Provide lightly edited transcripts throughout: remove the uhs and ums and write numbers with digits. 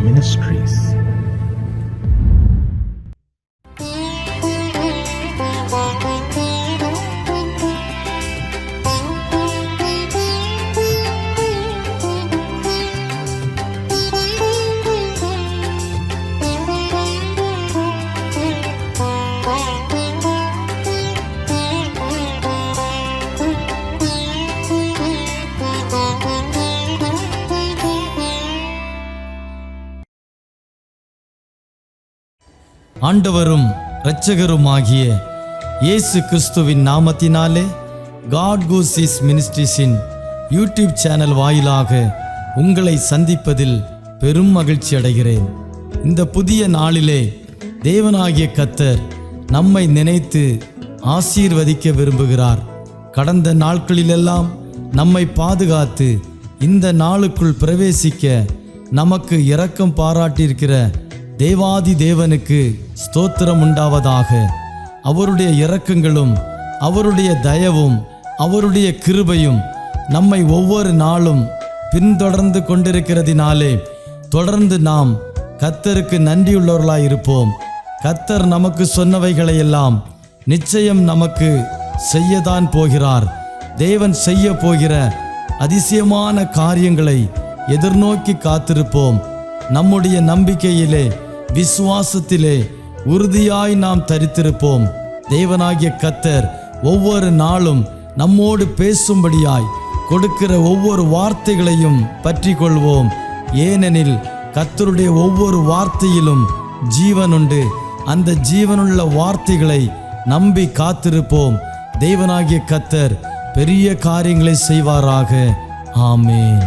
Ministries. ஆண்டவரும் இரட்சகருமாகிய இயேசு கிறிஸ்துவின் நாமத்தினாலே காட் கூசிஸ் மினிஸ்ட்ரீஸின் யூடியூப் சேனல் வாயிலாக உங்களை சந்திப்பதில் பெரும் மகிழ்ச்சி அடைகிறேன். இந்த புதிய நாளிலே தேவனாகிய கர்த்தர் நம்மை நினைத்து ஆசீர்வதிக்க விரும்புகிறார். கடந்த நாட்களிலெல்லாம் நம்மை பாதுகாத்து இந்த நாளுக்குள் பிரவேசிக்க நமக்கு இரக்கம் பாராட்டியிருக்கிற தேவாதி தேவனுக்கு ஸ்தோத்திரம் உண்டாவதாக. அவருடைய இரக்கங்களும் அவருடைய தயவும் அவருடைய கிருபையும் நம்மை ஒவ்வொரு நாளும் பின்தொடர்ந்து கொண்டிருக்கிறதினாலே தொடர்ந்து நாம் கர்த்தருக்கு நன்றியுள்ளவர்களாய் இருப்போம். கர்த்தர் நமக்கு சொன்னவைகளையெல்லாம் நிச்சயம் நமக்கு செய்யத்தான் போகிறார். தேவன் செய்ய போகிற அதிசயமான காரியங்களை எதிர்நோக்கி காத்திருப்போம். நம்முடைய நம்பிக்கையிலே விசுவாசத்திலே உறுதியாய் நாம் தரித்திருப்போம். தேவனாகிய கர்த்தர் ஒவ்வொரு நாளும் நம்மோடு பேசும்படியாய் கொடுக்கிற ஒவ்வொரு வார்த்தைகளையும் பற்றி கொள்வோம். ஏனெனில் கர்த்தருடைய ஒவ்வொரு வார்த்தையிலும் ஜீவனுண்டு. அந்த ஜீவனுள்ள வார்த்தைகளை நம்பி காத்திருப்போம். தேவனாகிய கர்த்தர் பெரிய காரியங்களை செய்வாராக. ஆமென்.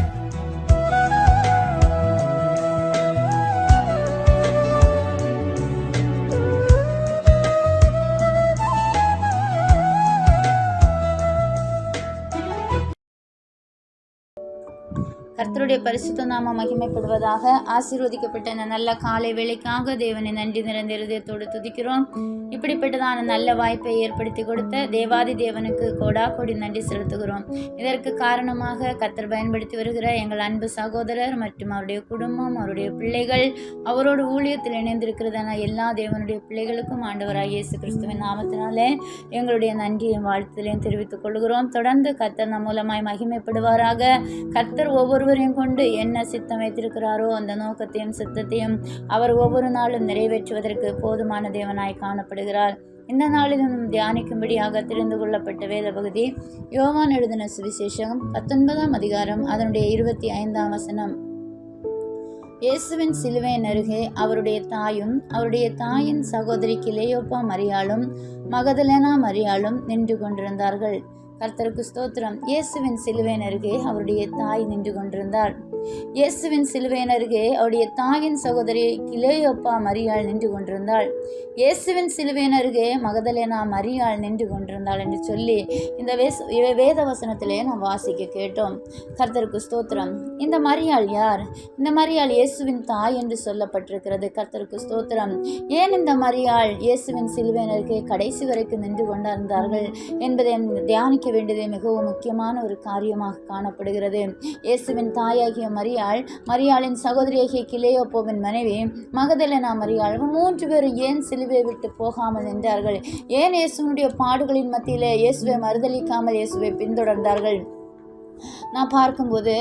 கர்த்தருடைய பரிசுத்த நாமம் மகிமைப்படுவதாக. ஆசீர்வதிக்கப்பட்ட இந்த நல்ல காலை வேளைக்காக தேவனை நன்றி நிறைந்த இருதயத்தோடு துதிக்கிறோம். இப்படிப்பட்டதான நல்ல வாய்ப்பை ஏற்படுத்தி கொடுத்த தேவாதி தேவனுக்கு கோடா கோடி நன்றி செலுத்துகிறோம். இதற்கு காரணமாக கர்த்தர் பயன்படுத்தி வருகிற எங்கள் அன்பு சகோதரர் மற்றும் அவருடைய குடும்பம், அவருடைய பிள்ளைகள், அவரோடு ஊழியத்தில் இணைந்திருக்கிறதான எல்லா தேவனுடைய பிள்ளைகளுக்கும் ஆண்டவராகிய இயேசு கிறிஸ்துவின் நாமத்தினாலே எங்களுடைய நன்றியும் வாழ்த்துதலையும் தெரிவித்துக் கொள்கிறோம். தொடர்ந்து கர்த்தர் நம் மூலமாய் மகிமைப்படுவாராக. கர்த்தர் ஒவ்வொருவரையும் கொண்டு என்ன சித்தம் வைத்திருக்கிறாரோ அந்த நோக்கத்தையும் சித்தத்தையும் அவர் ஒவ்வொரு நாளும் நிறைவேற்றுவதற்கு போதுமான தேவனாய் காணப்படுகிறார். இந்த நாளிலும் தியானிக்கும்படியாக தெரிந்து கொள்ளப்பட்ட வேத பகுதி யோவான் எழுதின சுவிசேஷம் 19ஆம் அதிகாரம் அதனுடைய 25ஆம் வசனம். இயேசுவின் சிலுவையின் அருகே அவருடைய தாயும் அவருடைய தாயின் சகோதரி கிலேயோப்பா மரியாளும் மகதலேனா மரியாளும் நின்று கொண்டிருந்தார்கள். கர்த்தருக்கு ஸ்தோத்திரம். இயேசுவின் சிலுவையின் அருகே அவருடைய தாய் நின்று கொண்டிருந்தாள். இயேசுவின் சிலுவையின் அருகே அவருடைய தாயின் சகோதரி கிலேயோப்பா மரியாள் நின்று கொண்டிருந்தாள். இயேசுவின் சிலுவையின் அருகே மகதலேனா மரியாள் நின்று கொண்டிருந்தாள் என்று சொல்லி இந்த வேத வசனத்திலே நாம் வாசிக்க கேட்டோம். கர்த்தருக்கு ஸ்தோத்திரம். இந்த மரியாள் யார்? இந்த மரியாள் இயேசுவின் தாய் என்று சொல்லப்பட்டிருக்கிறது. கர்த்தருக்கு ஸ்தோத்திரம். ஏன் இந்த மரியாள் இயேசுவின் சிலுவையின் அருகே கடைசி வரைக்கும் நின்று கொண்டிருந்தார்கள் என்பதை தியானிக்க வேண்டியது மிகவும் முக்கியமான ஒரு காரியமாக காணப்படுகிறது. இயேசுவின் தாயாகிய மரியாளின் சகோதரியாகிய கிலேயோப்பாவின் மனைவி மகதலேனா மரியாள் 3 பேரும் ஏன் சிலுவை விட்டு போகாமல் நின்றார்கள்? ஏன் இயேசுவினுடைய பாடுகளின் மத்தியிலே இயேசுவை மறுதலிக்காமல் இயேசுவை பின்தொடர்ந்தார்கள்? நான் பார்க்கும்போது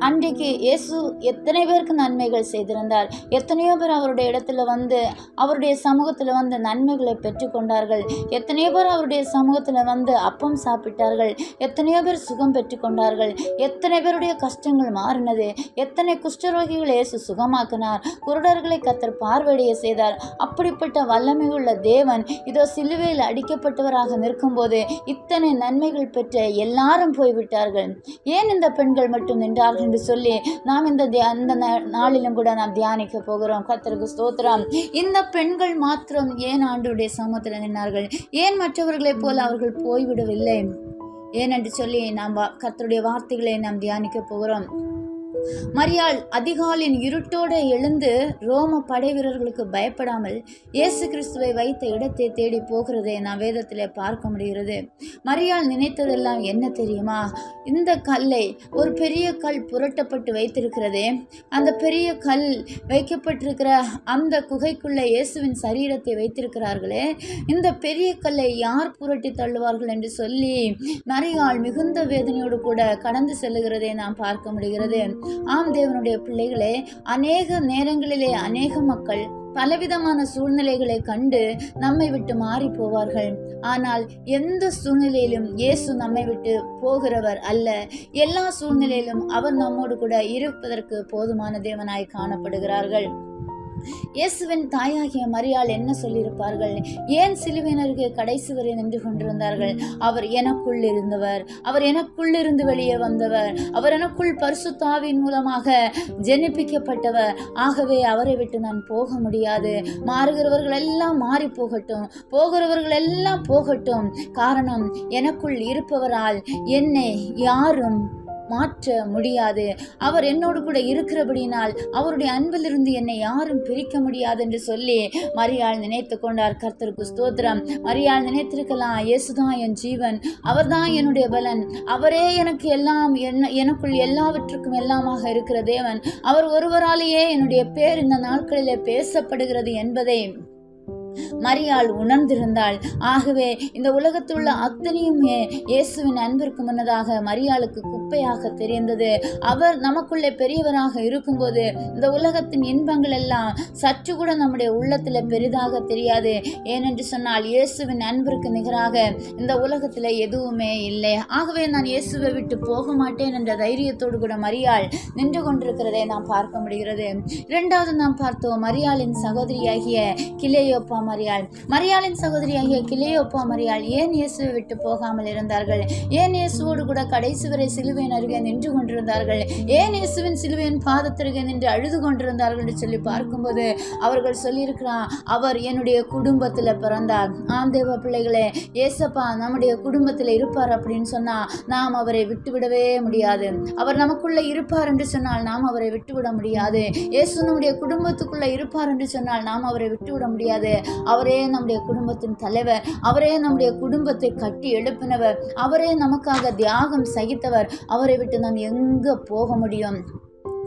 அன்றைக்கு இயேசு எத்தனை பேருக்கு நன்மைகள் செய்திருந்தார். எத்தனையோ பேர் அவருடைய இடத்துல வந்து அவருடைய சமூகத்தில் வந்து நன்மைகளை பெற்றுக்கொண்டார்கள். எத்தனையோ பேர் அவருடைய சமூகத்தில் வந்து அப்பம் சாப்பிட்டார்கள். எத்தனையோ பேர் சுகம் பெற்றுக்கொண்டார்கள். எத்தனை பேருடைய கஷ்டங்கள் மாறினது. எத்தனை குஷ்டரோகிகளை இயேசு சுகமாக்கினார். குருடர்களை கர்த்தர் பார்வையடைய செய்தார். அப்படிப்பட்ட வல்லமை உள்ள தேவன் இதோ சிலுவையில் அடிக்கப்பட்டவராக நிற்கும்போது இத்தனை நன்மைகள் பெற்ற எல்லாரும் போய்விட்டார்கள். ஏன் இந்த பெண்கள் மட்டும் நின்றார்கள் என்று சொல்லி நாம் இந்த நாளிலும் கூட நாம் தியானிக்க போகிறோம். கர்த்தருக்கு ஸ்தோத்திரம். இந்த பெண்கள் மாத்திரம் ஏன் ஆண்டவருடைய சமூகத்தில் நின்றார்கள்? ஏன் மற்றவர்களைப் போல அவர்கள் போய்விடவில்லை? ஏனென்று சொல்லி நாம் கர்த்தருடைய வார்த்தைகளை நாம் தியானிக்க போகிறோம். மரியாள் அதிகாலின் இருட்டோடு எழுந்து ரோம படை வீரர்களுக்கு பயப்படாமல் இயேசு கிறிஸ்துவை வைத்த இடத்தை தேடி போகிறதை நான் வேதத்திலே பார்க்க முடிகிறது. மரியாள் நினைத்ததெல்லாம் என்ன தெரியுமா? இந்த கல்லை, ஒரு பெரிய கல் புரட்டப்பட்டு வைத்திருக்கிறதே, அந்த பெரிய கல் வைக்கப்பட்டிருக்கிற அந்த குகைக்குள்ள இயேசுவின் சரீரத்தை வைத்திருக்கிறார்களே, இந்த பெரிய கல்லை யார் புரட்டி தள்ளுவார்கள் என்று சொல்லி மரியாள் மிகுந்த வேதனையோடு கூட கடந்து செல்லுகிறதை நாம் பார்க்க முடிகிறது. ஆம் தேவனுடைய பிள்ளைகளே, அநேக நேரங்களிலே அநேக மக்கள் பலவிதமான சூழ்நிலைகளை கண்டு நம்மை விட்டு மாறி போவார்கள். ஆனால் எந்த சூழ்நிலையிலும் இயேசு நம்மை விட்டு போகிறவர் அல்ல. எல்லா சூழ்நிலையிலும் அவர் நம்மோடு கூட இருப்பதற்கு போதுமான தேவனாய் காணப்படுகிறார்கள். இயேசுவின் தாயாகிய மரியாள் என்ன சொல்லியிருப்பார்கள்? ஏன் சிலுவையினருக்கு கடைசி வரை நின்று கொண்டிருந்தார்கள்? அவர் எனக்குள் இருந்தவர், அவர் எனக்குள் இருந்து வெளியே வந்தவர், அவர் எனக்குள் பரிசுத்த ஆவியின் மூலமாக ஜெனிப்பிக்கப்பட்டவர். ஆகவே அவரை விட்டு நான் போக முடியாது. மாறுகிறவர்கள் எல்லாம் மாறி போகட்டும், போகிறவர்கள் எல்லாம் போகட்டும். காரணம், எனக்குள் இருப்பவரால் என்னை யாரும் மாற்ற முடியாது. அவர் என்னோடு கூட இருக்கிறபடினால் அவருடைய அன்பிலிருந்து என்னை யாரும் பிரிக்க முடியாது என்று சொல்லி மரியாள் நினைத்து கொண்டார். கர்த்தருக்கு ஸ்தோத்திரம். மரியாள் நினைத்திருக்கலாம், இயேசுதான் என் ஜீவன், அவர்தான் என்னுடைய பலன், அவரே எனக்கு எல்லாம், எனக்குள் எல்லாவற்றுக்கும் எல்லாமாக இருக்கிற தேவன், அவர் ஒருவராலேயே என்னுடைய பேர் இந்த நாட்களிலே பேசப்படுகிறது என்பதை மரியாள் உணர்ந்திருந்தாள். ஆகவே இந்த உலகத்தில் உள்ள அத்தனையுமே இயேசுவின் அன்பிற்கு முன்னதாக மரியாளுக்கு குப்பையாக தெரிந்தது. அவர் நமக்குள்ளே பெரியவராக இருக்கும்போது இந்த உலகத்தின் இன்பங்கள் எல்லாம் சற்று கூட நம்முடைய உள்ளத்தில் பெரிதாக தெரியாது. ஏனென்று சொன்னால் இயேசுவின் அன்பிற்கு நிகராக இந்த உலகத்தில் எதுவுமே இல்லை. ஆகவே நான் இயேசுவை விட்டு போக மாட்டேன் என்ற தைரியத்தோடு கூட மரியாள் நின்று கொண்டிருக்கிறதை நாம் பார்க்க முடிகிறது. இரண்டாவது நாம் பார்த்தோம், மரியாளின் சகோதரியாகிய கிலேயோப்பா மரியாள். மரியாளின் சகோதரியாகிய கிலேயோப்பா மரியாள் ஏன் இயேசுவை விட்டு போகாமல் இருந்தார்கள்? ஏன் இயேசுவோடு கூட கடைசி வரை சிலுவையின் அருகே நின்று கொண்டிருந்தார்கள்? ஏன் இயேசுவின் சிலுவையின் பாதத்தருகே நின்று அழுது கொண்டிருந்தார்கள் என்று சொல்லி பார்க்கும்போது அவர்கள் சொல்லியிருக்கிறான், அவர் என்னுடைய குடும்பத்தில் பிறந்தார். ஆம் தேவ பிள்ளைகளே, ஏசப்பா நம்முடைய குடும்பத்தில் இருப்பார் அப்படின்னு சொன்னா நாம் அவரை விட்டுவிடவே முடியாது. அவர் நமக்குள்ள இருப்பார் என்று சொன்னால் நாம் அவரை விட்டுவிட முடியாது. இயேசு நம்முடைய குடும்பத்துக்குள்ள இருப்பார் என்று சொன்னால் நாம் அவரை விட்டுவிட முடியாது. அவரே நம்முடைய குடும்பத்தின் தலைவர், அவரே நம்முடைய குடும்பத்தை கட்டி எழுப்பினவர், அவரே நமக்காக தியாகம் சகித்தவர். அவரை விட்டு நாம் எங்க போக முடியும்?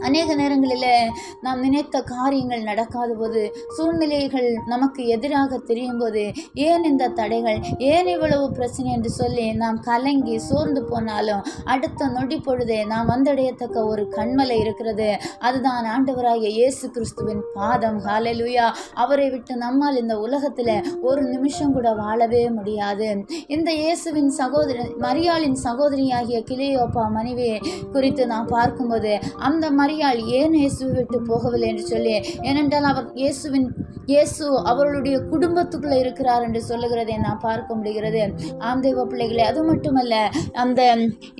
அநேக நேரங்களில் நாம் நினைத்த காரியங்கள் நடக்காத போது, சூழ்நிலைகள் நமக்கு எதிராக தெரியும் போது, ஏன் இந்த தடைகள், ஏன் இவ்வளவு பிரச்சனை என்று சொல்லி நாம் கலங்கி சோர்ந்து போனாலும் அடுத்த நொடி பொழுதே நாம் வந்தடையத்தக்க ஒரு கண்மலை இருக்கிறது. அதுதான் ஆண்டவராகிய இயேசு கிறிஸ்துவின் பாதம். ஹல்லேலூயா. அவரை விட்டு நம்மால் இந்த உலகத்தில் ஒரு நிமிஷம் கூட வாழவே முடியாது. இந்த இயேசுவின் சகோதரி மரியாளின் சகோதரியாகிய கிலேயோப்பா மனைவி குறித்து நாம் பார்க்கும்போது, அந்த மரியாள் ஏன் இயேசுவை விட்டு போகவில்லை என்று சொல்லி, ஏனென்றால் அவர் இயேசு அவர்களுடைய குடும்பத்துக்குள்ளே இருக்கிறார் என்று சொல்லுகிறதை நான் பார்க்க முடிகிறது. ஆம் தேவ பிள்ளைகளே, அது மட்டுமல்ல, அந்த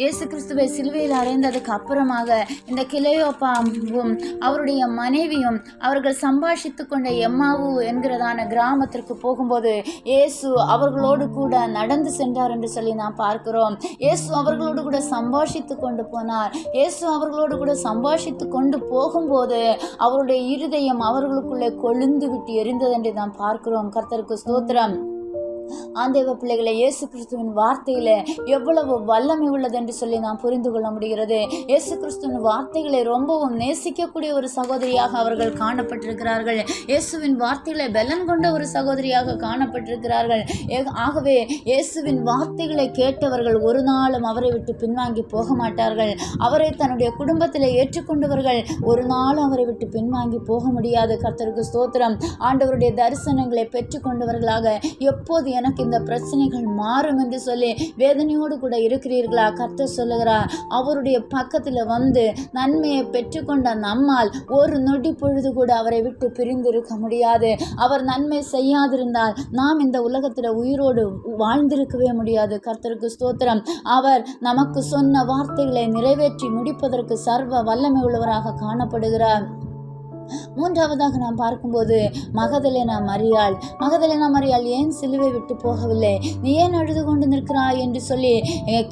இயேசு கிறிஸ்துவை சிலுவையில் அறைந்ததுக்கு அப்புறமாக இந்த கிலேயோப்பாவும் அவருடைய மனைவியும் அவர்கள் சம்பாஷித்து கொண்ட எம்மாவு என்கிறதான கிராமத்திற்கு போகும்போது இயேசு அவர்களோடு கூட நடந்து சென்றார் என்று சொல்லி நாம் பார்க்கிறோம். இயேசு அவர்களோடு கூட சம்பாஷித்து கொண்டு போனார். இயேசு அவர்களோடு கூட சம்பாஷித்து கொண்டு போகும்போது அவருடைய இருதயம் அவர்களுக்குள்ளே கொழுந்து விட்டு எரிந்தது என்று நாம் பார்க்கிறோம். கர்த்தருக்கு ஸ்தோத்திரம். ஆண்டவ பிள்ளைகளை, இயேசு கிறிஸ்துவின் வார்த்தையில எவ்வளவு வல்லமை உள்ளது என்று சொல்லி நாம் புரிந்து கொள்ள முடிகிறது. இயேசு கிறிஸ்துவின் வார்த்தைகளை ரொம்பவும் நேசிக்கக்கூடிய ஒரு சகோதரியாக அவர்கள் காணப்பட்டிருக்கிறார்கள். இயேசுவின் வார்த்தைகளை பலன் கொண்ட ஒரு சகோதரியாக காணப்பட்டிருக்கிறார்கள். ஆகவே இயேசுவின் வார்த்தைகளை கேட்டவர்கள் ஒரு நாளும் அவரை விட்டு பின்வாங்கி போக மாட்டார்கள். அவரை தன்னுடைய குடும்பத்தில் ஏற்றுக்கொண்டவர்கள் ஒரு நாளும் அவரை விட்டு பின்வாங்கி போக முடியாது. கர்த்தருக்கு ஸ்தோத்திரம். ஆண்டவருடைய தரிசனங்களை பெற்றுக்கொண்டவர்களாக எப்போது எனக்கு இந்த பிரச்சனைகள் மாறும் என்று சொல்லி வேதனையோடு கூட இருக்கிறீர்களா? கர்த்தர் சொல்லுகிறார், அவருடைய பக்கத்தில் வந்து நன்மையை பெற்றுக்கொண்ட நம்மால் ஒரு நொடி பொழுது கூட அவரை விட்டு பிரிந்திருக்க முடியாது. அவர் நன்மை செய்யாதிருந்தால் நாம் இந்த உலகத்தில் உயிரோடு வாழ்ந்திருக்கவே முடியாது. கர்த்தருக்கு ஸ்தோத்திரம். அவர் நமக்கு சொன்ன வார்த்தைகளை நிறைவேற்றி முடிப்பதற்கு சர்வ வல்லமை உள்ளவராக காணப்படுகிறார். மூன்றாவதாக நாம் பார்க்கும்போது மகதலேனா மரியாள் ஏன் சிலுவை விட்டு போகவில்லை, நீ ஏன் அழுது கொண்டு நிற்கிறாய் என்று சொல்லி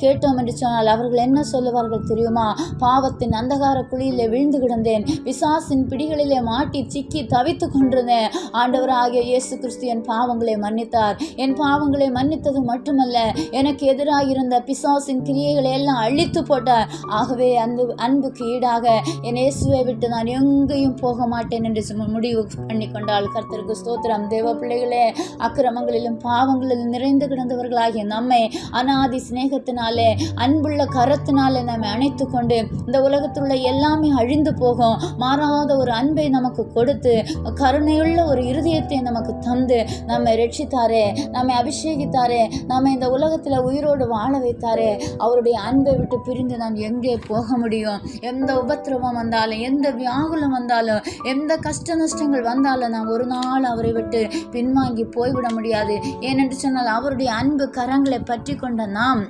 கேட்டோம் என்று சொன்னால் அவர்கள் என்ன சொல்லுவார்கள் தெரியுமா? பாவத்தின் அந்தகார குழியிலே விழுந்து கிடந்தேன், பிசாசின் பிடிகளிலே மாட்டி சிக்கி தவித்து கொண்டிருந்தேன். ஆண்டவராகிய இயேசு கிறிஸ்து என் பாவங்களை மன்னித்தார். என் பாவங்களை மன்னித்தது மட்டுமல்ல, எனக்கு எதிராக இருந்த பிசாசின் கிரியைகளை எல்லாம் அழித்து போட்டார். ஆகவே அந்த அன்புக்கு ஈடாக என் இயேசுவை விட்டு நான் எங்கேயும் போக மாட்டேன் என்று முடிவு பண்ணி கொண்டாள். கர்த்தருக்கு ஸ்தோத்திரம். தேவ பிள்ளைகளே, அக்கிரமங்களிலும் பாவங்களிலும் நிறைந்து கிடந்தவர்களாகிய நம்மை அநாதி சிநேகத்தினாலே அன்புள்ள கரத்தினாலே நம்மை அணைத்து கொண்டு இந்த உலகத்தில் உள்ள எல்லாமே அழிந்து போகும் மாறாத ஒரு அன்பை நமக்கு கொடுத்து கருணையுள்ள ஒரு இருதயத்தை நமக்கு தந்து நம்மை ரட்சித்தாரே, நம்மை அபிஷேகித்தாரே, நம்மை இந்த உலகத்தில் உயிரோடு வாழ வைத்தாரே. அவருடைய அன்பை விட்டு பிரிந்து நாம் எங்கே போக முடியும்? எந்த உபத்திரவம் வந்தாலும், எந்த வியாகுலம் வந்தாலும், எந்த கஷ்ட நஷ்டங்கள் வந்தாலும் நாம் ஒரு நாள் அவரை விட்டு பின்வாங்கி போய்விட முடியாது. ஏனென்று சொன்னால் அவருடைய அன்பு கரங்களை பற்றி கொண்ட நாம்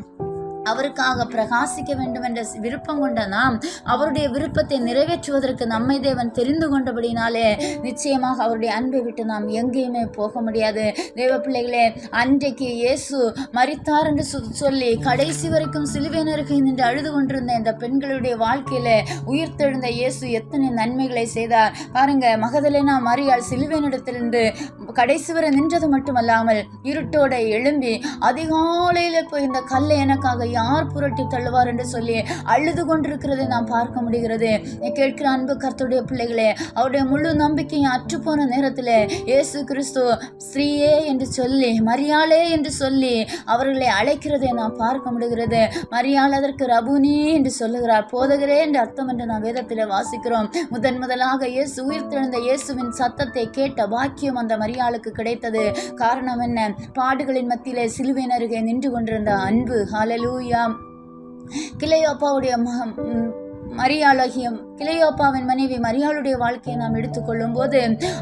அவருக்காக பிரகாசிக்க வேண்டும் என்ற விருப்பம் கொண்ட நாம் அவருடைய விருப்பத்தை நிறைவேற்றுவதற்கு நம்மை தேவன் தெரிந்து கொண்டபடினாலே நிச்சயமாக அவருடைய அன்பை விட்டு நாம் எங்கேயுமே போக முடியாது. தேவ பிள்ளைகளே, அன்றைக்கு இயேசு மரித்தார் என்று சொல்லி கடைசி வரைக்கும் சிலுவை அருகே நின்று அழுது கொண்டிருந்த இந்த பெண்களுடைய வாழ்க்கையில உயிர்த்தெழுந்த இயேசு எத்தனை நன்மைகளை செய்தார் பாருங்க. மகதலேனா மரியாள் சிலுவையினிடத்திலிருந்து கடைசி வரை நின்றது மட்டுமல்லாமல் இருட்டோட எழும்பி அதிகாலையில போய் இந்த கல்லை எனக்காக யார் புரட்டி தள்ளுவார் என்று சொல்லி அழுது கொண்டிருக்கிறதை நாம் பார்க்க முடிகிறது. கேட்கிற அன்பு கர்த்தருடைய பிள்ளைகளே, அவருடைய முழு நம்பிக்கையை அற்றுப்போன நேரத்தில் இயேசு கிறிஸ்து ஸ்ரீயே என்று சொல்லி, மரியாளே என்று சொல்லி அவர்களை அழைக்கிறதை நாம் பார்க்க முடிகிறது. மரியாள் அதற்கு ரபுனி என்று சொல்லுகிறார், போதகரே என்று அர்த்தம் என்று நாம் வேதத்தில் வாசிக்கிறோம். முதலாக இயேசு உயிர்த்தெழுந்த இயேசுவின் சத்தத்தை கேட்ட பாக்கியம் அந்த மரியாளுக்கு கிடைத்தது. காரணம் என்ன? பாடுகளின் மத்தியிலே சிலுவையின் அருகே நின்று கொண்டிருந்த அன்பு. ஹல்லேலூயா. கிளையோப்பாவுடைய கிளையோப்பாவின் மனைவி மரியாளுடைய வாழ்க்கையை நாம் எடுத்துக்கொள்ளும் போது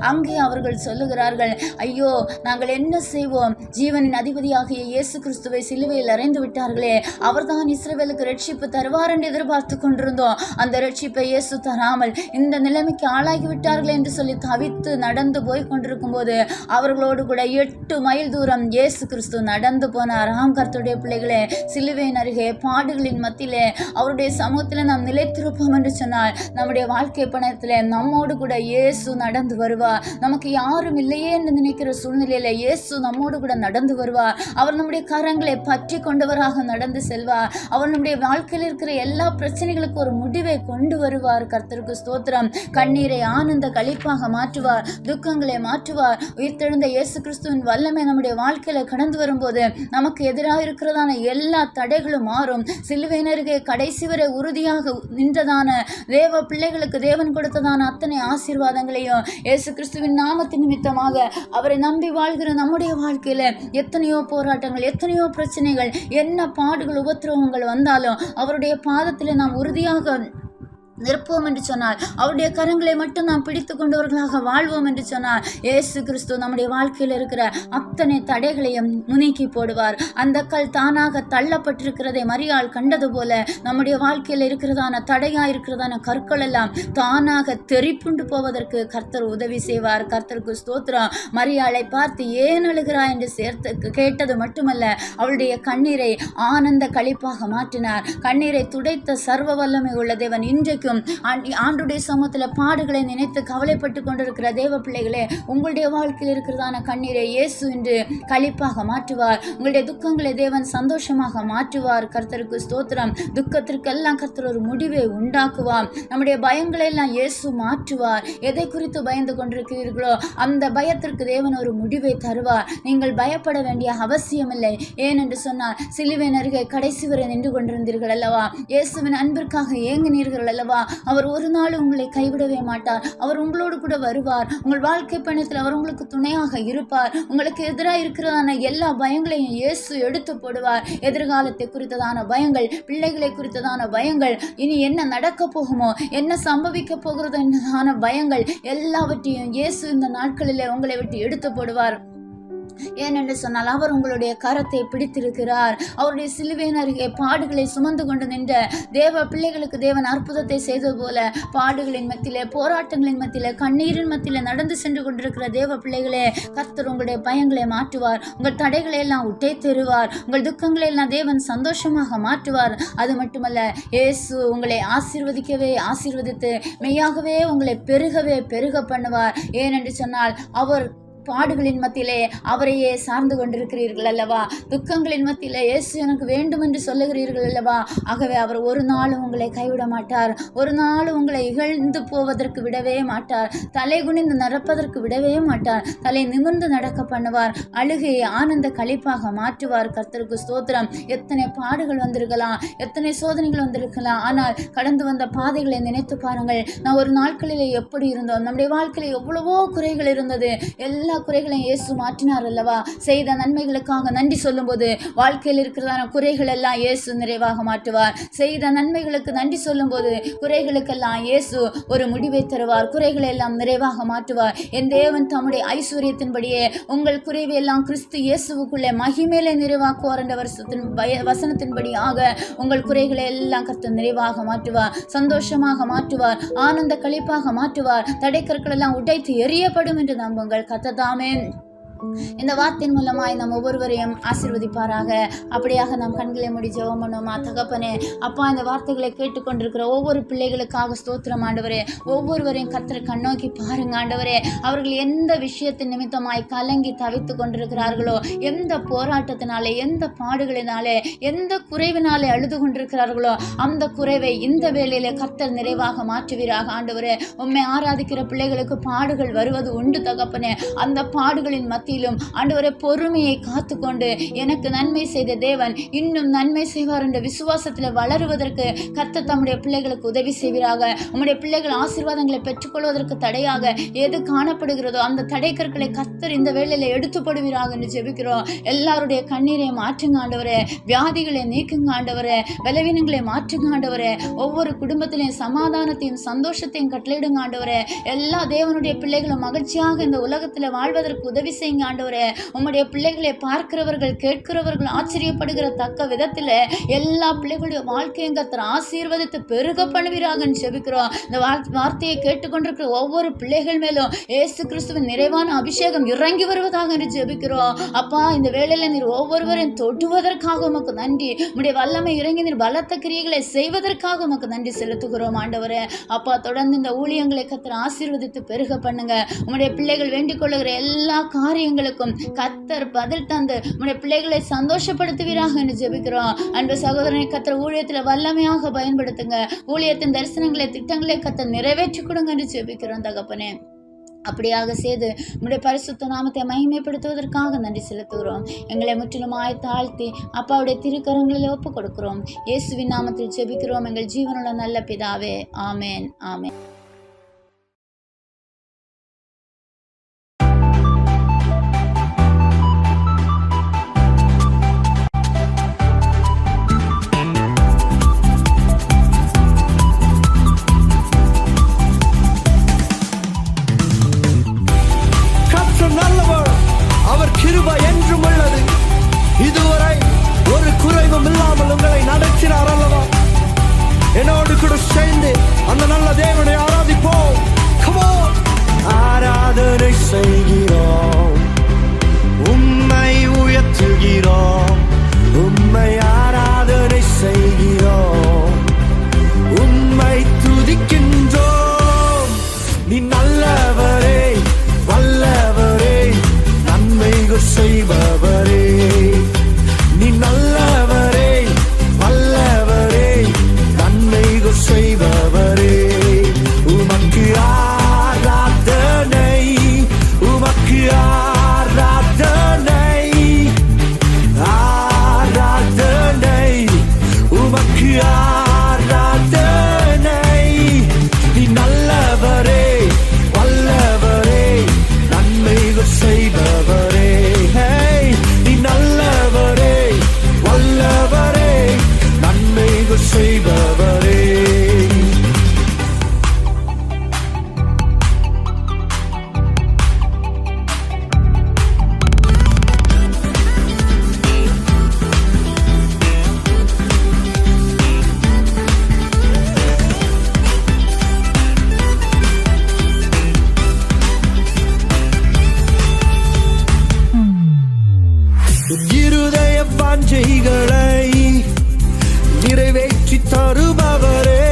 அங்கே அவர்கள் சொல்லுகிறார்கள், ஐயோ நாங்கள் என்ன செய்வோம்? ஜீவனின் அதிபதியாகிய இயேசு கிறிஸ்துவை சிலுவையில் அறைந்து விட்டார்களே, அவர்தான் இஸ்ரவேலுக்கு ரட்சிப்பு தருவார் என்று எதிர்பார்த்து கொண்டிருந்தோம். அந்த ரட்சிப்பை இயேசு தராமல் இந்த நிலைமைக்கு ஆளாகி விட்டார்கள் என்று சொல்லி தவித்து நடந்து போய் கொண்டிருக்கும் போது அவர்களோடு கூட 8 மைல் தூரம் இயேசு கிறிஸ்து நடந்து போனார். கர்த்தருடைய பிள்ளைகளே, சிலுவையின் அருகே பாடுகளின் மத்தியிலே அவருடைய சமூகத்தில் நாம் நிலைத்திருப்போம் என்று சொன்னால் நம்முடைய வாழ்க்கை பயணத்தில் நம்மோடு கூட இயேசு நடந்து வருவார். நமக்கு யாரும் இல்லையே என்று நினைக்கிற சூழ்நிலையில இயேசு நம்மோடு கூட நடந்து வருவார். அவர் நம்முடைய கரங்களை பற்றி கொண்டவராக நடந்து செல்வார். அவர் நம்முடைய வாழ்க்கையில் இருக்கிற எல்லா பிரச்சனைகளுக்கு ஒரு முடிவை கொண்டு வருவார். கர்த்தருக்கு ஸ்தோத்திரம். கண்ணீரை ஆனந்த களிப்பாக மாற்றுவார், துக்கங்களை மாற்றுவார். உயிர்த்தெழுந்த இயேசு கிறிஸ்துவின் வல்லமை நம்முடைய வாழ்க்கையில கடந்து வரும்போது நமக்கு எதிராக இருக்கிறதான எல்லா தடைகளும் மாறும். சிலுவையினருகே கடைசி வரை உறுதியாக நின்றதான தேவ பிள்ளைகளுக்கு தேவன் கொடுத்ததான அத்தனை ஆசீர்வாதங்களையும் இயேசு கிறிஸ்துவின் நாமத்தின் நிமித்தமாக அவரை நம்பி வாழ்கிற நம்முடைய வாழ்க்கையில எத்தனையோ போராட்டங்கள், எத்தனையோ பிரச்சனைகள், என்ன பாடுகள், உபத்திரவங்கள் வந்தாலும் அவருடைய பாதத்தில் நாம் உறுதியாக நிற்போம் என்று சொன்னால், அவருடைய கரங்களை மட்டும் நாம் பிடித்து கொண்டவர்களாக வாழ்வோம் என்று சொன்னால், இயேசு கிறிஸ்து நம்முடைய வாழ்க்கையில் இருக்கிற அத்தனை தடைகளையும் நுணுக்கி போடுவார். அந்த கல் தானாக தள்ளப்பட்டிருக்கிறதை மரியாள் கண்டது போல நம்முடைய வாழ்க்கையில் இருக்கிறதான தடையா இருக்கிறதான கற்கள் எல்லாம் தானாக தெரிப்புண்டு போவதற்கு கர்த்தர் உதவி செய்வார். கர்த்தருக்கு ஸ்தோத்திரம். மரியாளை பார்த்து ஏன் அழுகிறாய் என்று கேட்டது மட்டுமல்ல, அவளுடைய கண்ணீரை ஆனந்த களிப்பாக மாற்றினார். கண்ணீரை துடைத்த சர்வ வல்லமை உள்ள தேவன் இன்றைக்கும் ஆண்டுடைய சமூகத்தில் பாடுகளை நினைத்து கவலைப்பட்டு கொண்டிருக்கிற தேவ பிள்ளைகளே, உங்களுடைய வாழ்க்கையில் இருக்கிறதான கண்ணீரை இயேசு என்று களிப்பாக மாற்றுவார். உங்களுடைய துக்கங்களை தேவன் சந்தோஷமாக மாற்றுவார். கர்த்தருக்கு ஸ்தோத்திரம். துக்கத்திற்கெல்லாம் கர்த்தர் ஒரு முடிவை உண்டாக்குவார். நம்முடைய பயங்களை எல்லாம் இயேசு மாற்றுவார். எதை குறித்து பயந்து கொண்டிருக்கிறீர்களோ அந்த பயத்திற்கு தேவன் ஒரு முடிவை தருவார். நீங்கள் பயப்பட வேண்டிய அவசியம் இல்லை. ஏனென்று சொன்னால், சிலுவையின் அருகே கடைசி வரை நின்று கொண்டிருந்தீர்கள் அல்லவா? இயேசுவின் அன்பிற்காக ஏங்கினீர்கள் அல்லவா? அவர் ஒரு நாள் உங்களை கைவிடவே மாட்டார். அவர் உங்களோடு கூட வருவார். உங்கள் வாழ்க்கை பயணத்தில் அவர் உங்களுக்கு துணையாக இருப்பார். உங்களுக்கு எதிராக இருக்கிறதான எல்லா பயங்களையும் இயேசு எடுத்து போடுவார். எதிர்காலத்தை குறித்ததான பயங்கள், பிள்ளைகளை குறித்ததான பயங்கள், இனி என்ன நடக்க போகுமோ, என்ன சம்பவிக்க போகிறதோ என்னதான பயங்கள் எல்லாவற்றையும் இயேசு இந்த நாட்களிலே உங்களை விட்டு எடுத்து போடுவார். ஏனென்று சொன்னால் அவர் உங்களுடைய கரத்தை பிடித்திருக்கிறார். அவருடைய சிலுவையின் அருகே பாடுகளை சுமந்து கொண்டு நின்ற தேவ பிள்ளைகளுக்கு தேவன் அற்புதத்தை செய்தது போல பாடுகளின் மத்தியிலே, போராட்டங்களின் மத்தியிலே, கண்ணீரின் மத்தியிலே நடந்து சென்று கொண்டிருக்கிற தேவ பிள்ளைகளே, கர்த்தர் உங்களுடைய பயங்களை மாற்றுவார். உங்கள் தடைகளை எல்லாம் உட்டை தருவார். உங்கள் துக்கங்களை எல்லாம் தேவன் சந்தோஷமாக மாற்றுவார். அது மட்டுமல்ல, இயேசு உங்களை ஆசீர்வதித்து மெய்யாகவே உங்களை பெருக பண்ணுவார். ஏனென்று சொன்னால் அவர் பாடுகளின் மத்தியிலே அவரையே சார்ந்து கொண்டிருக்கிறீர்கள் அல்லவா? துக்கங்களின் மத்தியிலே இயேசு எனக்கு வேண்டும் என்று சொல்லுகிறீர்கள் அல்லவா? ஆகவே அவர் ஒரு நாளும் உங்களை கைவிட மாட்டார். ஒரு நாளும் உங்களை இகழ்ந்து போவதற்கு விடவே மாட்டார். தலை குனிந்து நடப்பதற்கு விடவே மாட்டார். தலை நிமிர்ந்து நடக்க பண்ணுவார். அழுகையை ஆனந்த களிப்பாக மாற்றுவார். கர்த்தருக்கு ஸ்தோத்திரம். எத்தனை பாடுகள் வந்திருக்கலாம், எத்தனை சோதனைகள் வந்திருக்கலாம். ஆனால் கடந்து வந்த பாதைகளை நினைத்து பாருங்கள். நான் ஒரு நாட்களிலே எப்படி இருந்தோம், நம்முடைய வாழ்க்கையில் எவ்வளவோ குறைகள் இருந்தது. எல்லா குறைகளையும் இயேசு மாற்றினார் அல்லவா? செய்த நன்மைகளுக்காக நன்றி சொல்லும் போது வாழ்க்கையில் இருக்கிறதான குறைகள் எல்லாம் இயேசு நிறைவாக மாற்றுவார். செய்த நன்மைகளுக்கு நன்றி சொல்லும் போது குறைகளுக்கெல்லாம் இயேசு ஒரு முடிவை தருவார். குறைகளை எல்லாம் நிறைவாக மாற்றுவார். என் தேவன் தம்முடைய ஐஸ்வர்யத்தின்படியே உங்கள் குறைவை எல்லாம் கிறிஸ்து இயேசுவுக்குள்ளே மகிமையிலே நிறைவாக்குவார் என்ற வசனத்தின்படியாக உங்கள் குறைகளை எல்லாம் கர்த்தர் நிறைவாக மாற்றுவார். சந்தோஷமாக மாற்றுவார். ஆனந்த களிப்பாக மாற்றுவார். தடைக்கற்கள் எல்லாம் உடைத்து எரியப்படும் என்று நம்புங்கள். கர்த்தர் தாமே இந்த வார்த்தையின் மூலமாய் நம் ஒவ்வொருவரையும் ஆசீர்வதிப்பாராக. அப்படியாக நாம் கண்களை மூடி ஜெபம் பண்ணுவோமா? தகப்பனே, அப்பா, இந்த வார்த்தைகளை கேட்டுக்கொண்டிருக்கிற ஒவ்வொரு பிள்ளைகளுக்காக ஸ்தோத்திரம் ஆண்டவரே. ஒவ்வொருவரையும் கர்த்தரை கண்ணோக்கி பாருங்க ஆண்டவரே. அவர்கள் எந்த விஷயத்தின் நிமித்தமாய் கலங்கி தவித்து கொண்டிருக்கிறார்களோ, எந்த போராட்டத்தினாலே, எந்த பாடுகளினாலே, எந்த குறைவினாலே அழுது கொண்டிருக்கிறார்களோ, அந்த குறைவை இந்த வேளையிலே கர்த்தர் நிறைவாக மாற்றுவீராக ஆண்டவரே. உம்மை ஆராதிக்கிற பிள்ளைகளுக்கு பாடுகள் வருவது உண்டு தகப்பனே. அந்த பாடுகளின் மத்தியிலும் ஆண்டவரே பொறுமையை காத்துக்கொண்டு எனக்கு நன்மை செய்த தேவன் இன்னும் நன்மை செய்வார் என்ற விசுவாசத்தில் வளருவதற்கு கர்த்தர் தம்முடைய பிள்ளைகளுக்கு உதவி செய்வீராக. உம்முடைய பிள்ளைகள் ஆசீர்வாதங்களை பெற்றுக்கொள்வதற்கு தடையாக எது காணப்படுகிறதோ அந்த தடைக்கற்களை கர்த்தர் இந்த வேளையில எடுத்துப்படுவீராக என்று ஜெபிக்கிறோம். எல்லாருடைய கண்ணீரை மாற்றுங்க ஆண்டவரே. வியாதிகளை நீக்குங்க ஆண்டவரே. பலவீனங்களை மாற்றுங்க ஆண்டவரே. ஒவ்வொரு குடும்பத்திலையும் சமாதானத்தையும் சந்தோஷத்தையும் கட்டளையிடுங்க ஆண்டவரே. எல்லா தேவனுடைய பிள்ளைகளும் மகிழ்ச்சியாக இந்த உலகத்தில் வாழ்வதற்கு உதவி செய்யுங்க ஆண்டவரே. உம்முடைய பிள்ளைகளை பார்க்கிறவர்கள், கேட்கிறவர்கள் ஆச்சரியப்படுகிற தக்க விதத்தில் எல்லா பிள்ளைகளுடைய வாழ்க்கையும் கர்த்தர் ஆசீர்வதித்து பெருக பண்ணுவீராக ஜெபிக்கிறோம். இந்த வார்த்தையை கேட்டுக்கொண்டிருக்கிற ஒவ்வொரு பிள்ளைகள் மேலும் இயேசு கிறிஸ்துவின் நிறைவான அபிஷேகம் இறங்கி வருவதாக என்று ஜெபிக்கிறோம். அப்பா, இந்த வேளையில நீர் ஒவ்வொருவரையும் தொடுவதற்காக உமக்கு நன்றி. உம்முடைய வல்லமை இறங்கி நீர் பலத்த கிரியைகளை செய்வதற்காக உமக்கு நன்றி செலுத்துகிறோம் ஆண்டவரே. அப்பா, தொடர்ந்து இந்த ஊழியங்களை கர்த்தர் ஆசீர்வதித்து பெருக பண்ணுங்க. உம்முடைய பிள்ளைகள் வேண்டிக் கொள்ளுகிற எல்லா காரியங்களுக்கும் கர்த்தர் பதில் தந்து உம்முடைய பிள்ளைகளை சந்தோஷப்படுத்துவீராக என்று ஜெபிக்கிறோம். அன்பு சகோதரனை கர்த்தர் ஊழியத்தில் வல்லமையாக பயன்படுத்துங்க. ஊழியத்தின் தரிசனங்களை, திட்டங்களை கர்த்தர் நிறைவேற்றி கொடுங்க என்று ஜெபிக்கிறோம் தகப்பனே. அப்படியாக செய்து உம்முடைய பரிசுத்த நாமத்தை மகிமைப்படுத்துவதற்காக நன்றி செலுத்துகிறோம். எங்களை முற்றிலுமாய் தாழ்த்தி அப்பாவுடைய திருக்கரங்களில் ஒப்புக் கொடுக்கிறோம். இயேசுவின் நாமத்தில் ஜெபிக்கிறோம் எங்கள் ஜீவனுள்ள நல்ல பிதாவே. ஆமேன், ஆமேன். இதுவரை ஒரு குறைவும் இல்லாமல் உங்களை நடத்தினார் அல்லவா? என்னோடு கூட சேர்ந்து அந்த நல்ல தேவனை ஆராதிப்போம். Come on. ஆராதனை செய்கிறோம், உம்மை உயர்த்துகிறோம், உம்மை ஆராதனை செய்கிறோம், உம்மை துதிக்கின்றோம். நீ நல்லவரே, வல்லவரே, நன்மைகள் செய்பவரே. நீ நல்லவரே, வல்லவரே, நன்மைகள் செய்பவரே. உமக்கு ஆராதனை வாஞ்சைகளை நிறைவேற்றி தருபவரே,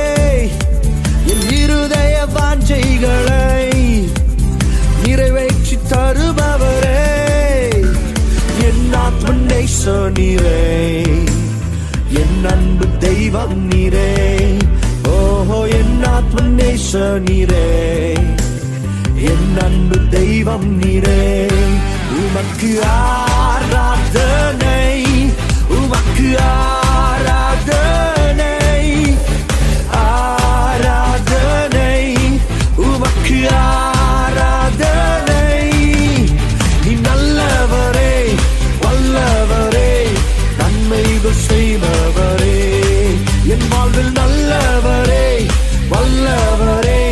என் இருதய வாஞ்சைகளை நிறைவேற்றி தருபவரே, என் ஆத்ம நேசனீரே, என் அன்பு தெய்வம் நீரே. ஓஹோ, என் ஆத்ம நேசனீரே, என் அன்பு தெய்வம் நீரே. உமக்கு ஆராதனை, உமக்கு ஆராதனை, ஆராதனை, உமக்கு ஆராதனை. நீ நல்லவரே, வல்லவரே, நன்மைகள் செய்பவரே, என் வாழ்வில் நல்லவரே, வல்லவரே,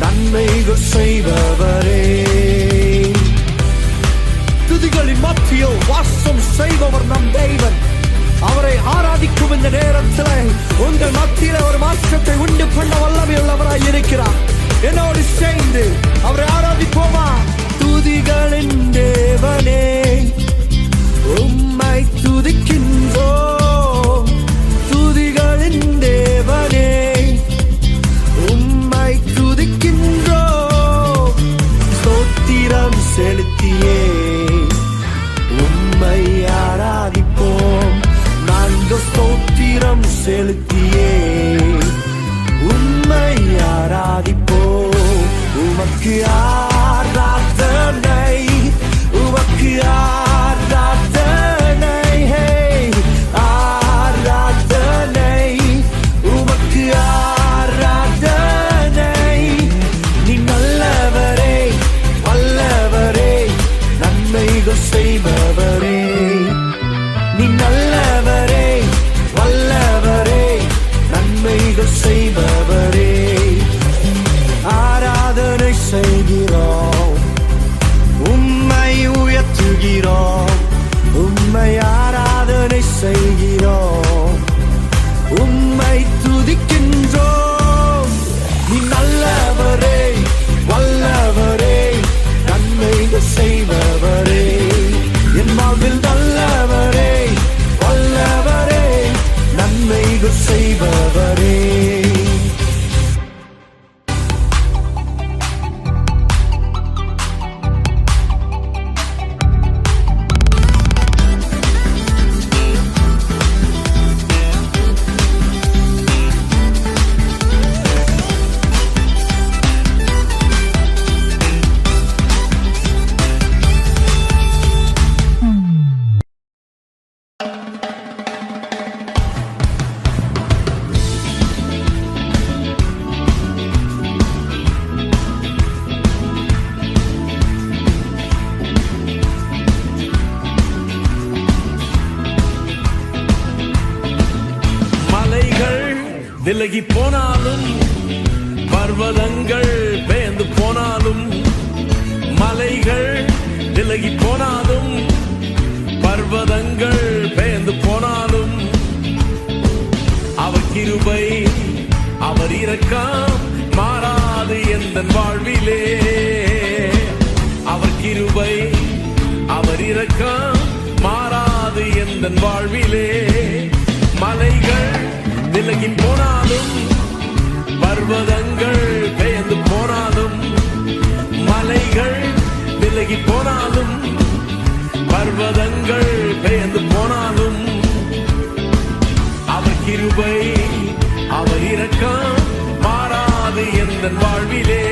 நன்மைகள் செய்பவரே. துதிகளின் மத்தியில் வாசம் செய்பவர் நம் தெய்வன். அவரை ஆராதிக்கும் இந்த நேரத்தில் உங்கள் மத்தியில் ஒரு மாற்றத்தை உண்டு பண்ண வல்லமை உள்ளவராய் இருக்கிறார். என்னோடு சேர்ந்து அவரை ஆராதிப்போமா? துதிகளின் தேவனே, உம்மை துதிக்கின்றோம். துதிகளின் தேவனே, உம்மை துதிக்கின்றோம். ஸ்தோத்திரம் செலுத்தியே உம்மை ஆராதிப்போம். நாங்கள் ஸ்தோத்திரம் செலுத்தியே உம்மை ஆராதிப்போம். உமக்கு ஆராதனை, உமக்கு ஆராதனை, ஆராதனை, உமக்கு ஆராதனை. நீ நல்லவரே, வல்லவரே, நன்மைகள் செய்பவரே. நீ நல்லவரே, வல்லவரே, நன்மைகள் செய்பவரே. ஆராதனை செய்கிறோம், உம்மை உயர்த்துகிறோம். உம்மை ஆராதனை செய்கிறோம், உம்மை துதிக்கின்றோம். நீ நல்லவரே, வல்லவரே, நன்மைகள் செய்பவரே, என் வாழ்வில் நல்லவரே, வல்லவரே, நன்மைகள் செய்பவரே. விலகி போனாலும், பர்வதங்கள் பெயர்ந்து போனாலும், மலைகள் விலகி போனாலும், பர்வதங்கள் பெயர்ந்து போனாலும், அவர் கிருபை, அவர் இரக்கம் மாறாது எந்தன் வாழ்விலே. அவர் கிருபை, அவர் இரக்கம் மாறாது எந்தன் வாழ்விலே. மலைகள் விலகி போனாலும், பர்வதங்கள் பெயர்ந்து போனாலும், மலைகள் விலகி போனாலும், பர்வதங்கள் பெயர்ந்து போனாலும், அவர் கிருபை, அவர் இரக்கம் மாறாது எந்தன் வாழ்விலே.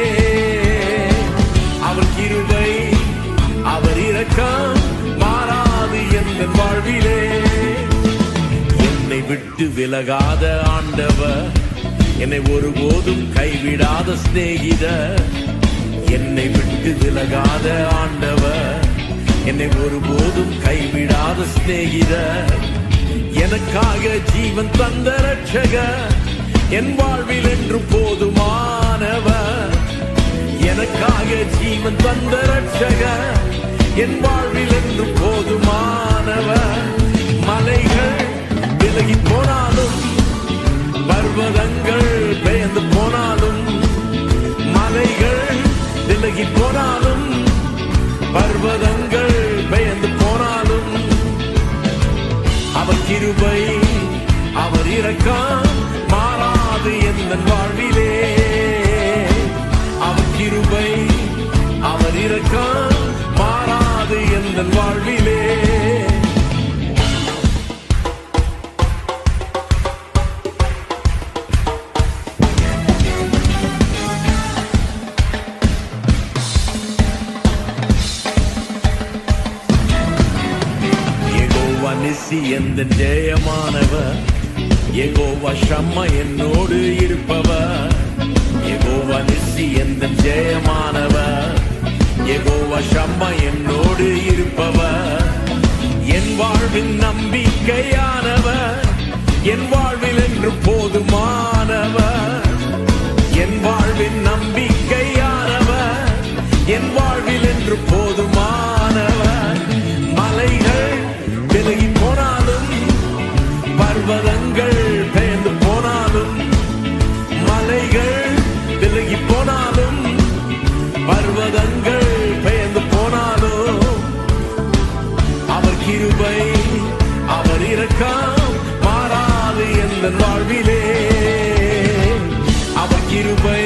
அவர் கிருபை, அவர் இரக்கம் மாறாது எந்தன் வாழ்விலே. என்னை விட்டு விலகாத ஆண்டவர், என்னை ஒருபோதும் கைவிடாத சிநேகிதர். என்னை விட்டு விலகாத ஆண்டவர், என்னை ஒருபோதும் கைவிடாத சிநேகிதர். எனக்காக ஜீவன் தந்த ரட்சகர், என் வாழ்வில் என்று போதுமானவர். எனக்காக ஜீவன் தந்த ரட்சகர், என் வாழ்வில் என்று போதுமானவர். மலைகள் விலகி போனாலும், பர்வதங்கள் பெயர்ந்து போனாலும், மலைகள் விலகி போனாலும், பர்வதங்கள் பெயர்ந்து போனாலும், நிசி எந்த ஜெயமானவர், யெகோவா ஷம்மா என்னோடு இருப்பவர். யெகோவா நிசி எந்த ஜெயமானவர், யெகோவா ஷம்மா என்னோடு இருப்பவர். என் வாழ்வின் நம்பிக்கையானவர், என் வாழ்வில் என்று போதுமானவர். என் வாழ்வின் நம்பிக்கையானவர், என் வாழ்வில் என்று போதுமானவர். மலைகள் விலகி போனாலும், பர்வதங்கள் பெயர்ந்து போனாலும், மலைகள் விலகி போனாலும், பர்வதங்கள் பெயர்ந்து போனாலும், அவர் கிருபை அவர் இரக்கம் மாறாது எந்த வாழ்விலே. அவர் கிருபை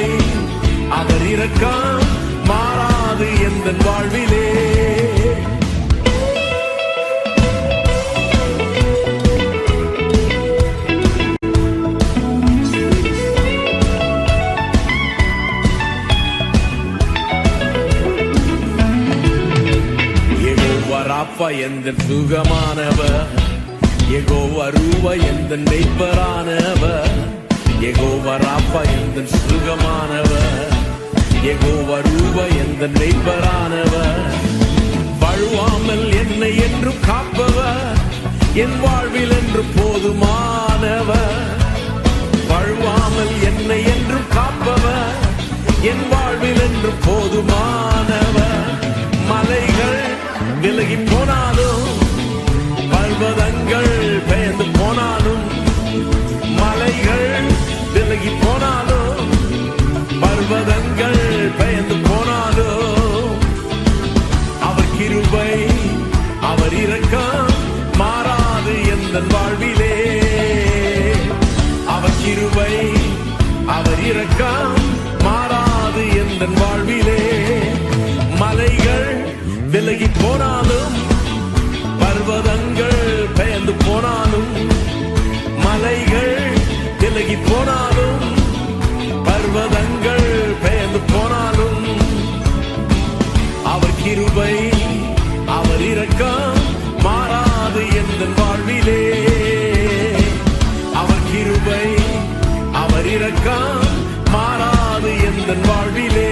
அவர் இரக்கம் மாறாது எந்த வாழ்விலே. யெகோவா ராப்பா எந்த சுகமானவர், யெகோவா ரூவா எந்த மெய்ப்பரானவர். யெகோவா ராப்பா எந்த சுகமானவர், யெகோவா ரூவா எந்த மெய்ப்பரானவர். வழுவாமல் என்னை என்று காப்பவர், என் வாழ்வில் என்று போதுமானவர். வழுவாமல் என்னை என்று காப்பவர், என் வாழ்வில் என்று போதுமானவர். மலைகள் விலகி போனாலும், பர்வதங்கள் பெயர்ந்து போனாலும், மலைகள் விலகி போனாலும், பர்வதங்கள் பெயர்ந்து போனாலும், அவர் கிருபை அவர் இரக்கம் மாறாது எந்த வாழ்விலே. அவர் கிருபை அவர் இரக்கம் மாறாது எந்த வாழ்விலே. மலைகள் விலகி போனாலும், பர்வதங்கள் பெயர்ந்து போனாலும், மலைகள் விலகி போனாலும், பர்வதங்கள் பெயர்ந்து போனாலும், அவர் கிருபை அவர் இரக்கம் மாறாது எந்த வாழ்விலே. அவர் கிருபை அவர் இரக்கம் மாறாது எந்த வாழ்விலே.